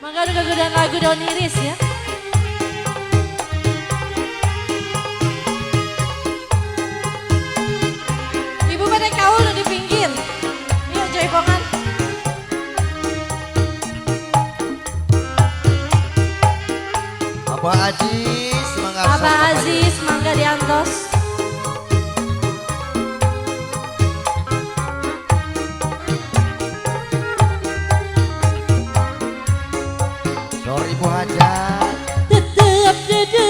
Mangga udah kegedean lagu daun iris ya. Ibu pada kau udah di pinggir. Yuk jaipongan. Abah Aziz, mangga Abah Aziz, mangga diantos. Sorry Ibu Hajat. Tetep dede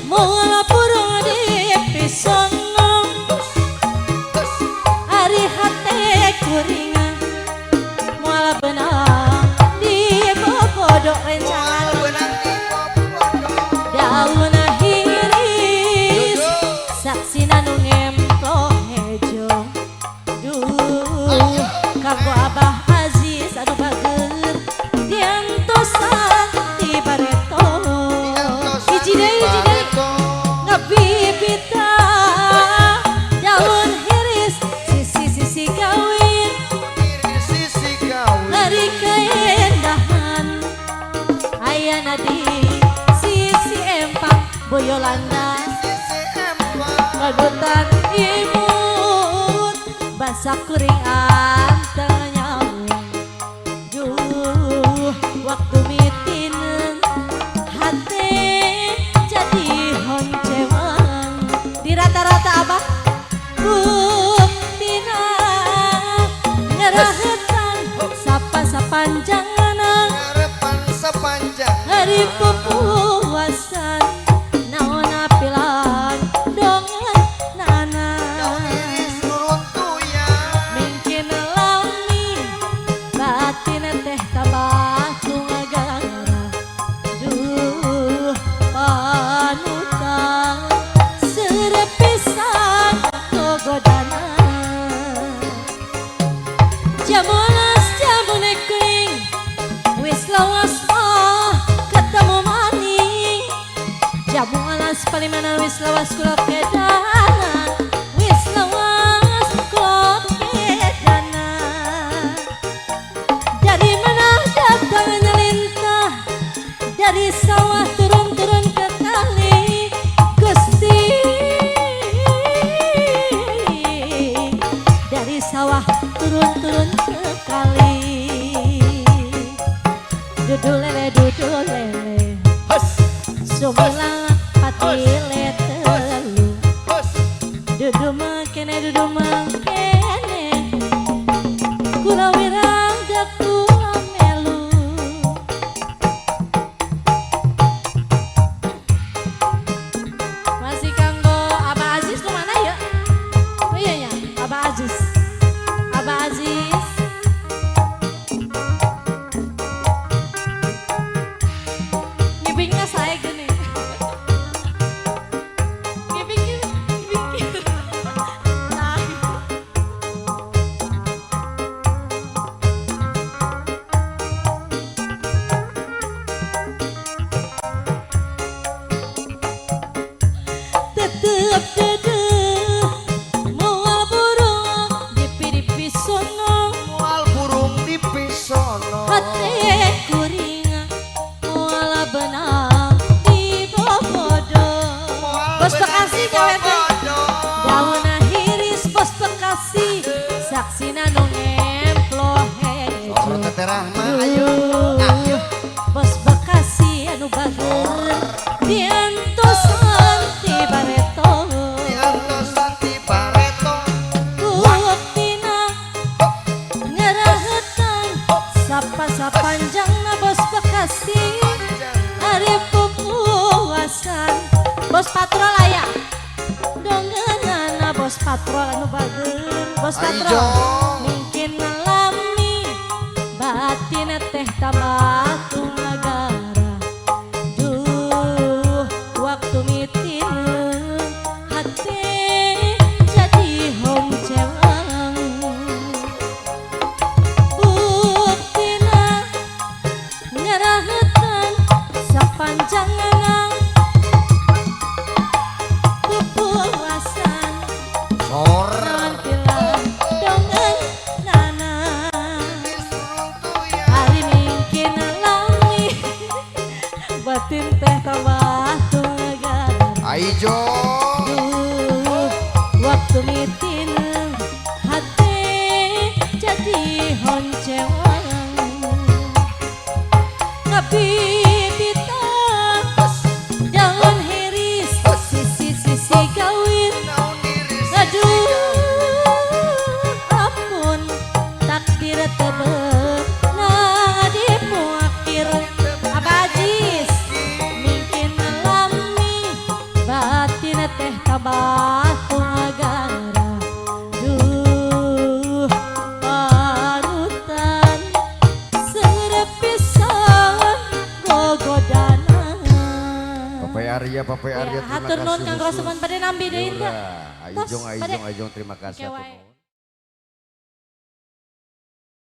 moal burung di pisono ari hate kuringan moal benang di bobodo rencangan daun hiris saksina nu ngemplo hejo duh kanggo Abah Aziz aduh bager diantosan di bareto hiji deui ngabibita daun hiris sisi kawin lari keendahan ayana di sisi empang boyolanda kadutan imut basak kuring anteng nyawin duh waktu mitinen hati jadi honcewang di rata-rata abah buktina ngerahetan sapanjangan hari pupuasan naona pilan dongan nana mungkin lami batin teh tabatu ngagara duh panutan serepisan gogodana jamulas jamune kuning wis lawas mah ketemu maning jamu alas palimana wis lawas kulok kedana wis lawas kulok kedana dari mana datang nyelintah dari sawah turun ke kali Gusti dari sawah turun ke kali dudu lele sumela patile telu dudu makene kula wirangga kula melu masih kanggo Abah Aziz kemana ya? Oh iya ya, Abah Aziz ngibingnya saya gini ngibing nah. Tetep dede moal burung dipi sono hati kuringan moal benang di bobodo bos Bekasi kawete daun hiris bos Bekasi saksina nu ngemplo hejo bos Bekasi anu bager diantosan ti bareto buktina ngerahetan sapanjangna bos Bekasi hari pupuasan bos patrol aya dongenana bos patrol anu bager bos patrol mungkin ngalami batin teh tabatu negara duh waktu mitinen hati jadi honcewang buktina ngerahetan sapanjangan pupuasan non pilan dongan nana hari mingkin Ijo. Waktu mitin hati jadi honcewan ngabitita jangan hiris sisi gawin aduh ampun takdir tebel ngadimu akhir abajis mungkin lami batin teh kabatu ngagara duh panutan serepisan gogodana Papai Arya, terima hatur nuhun kasih. Kang Rosuman pada nambi deui teh. Ajong, terima kasih. Oke, wae.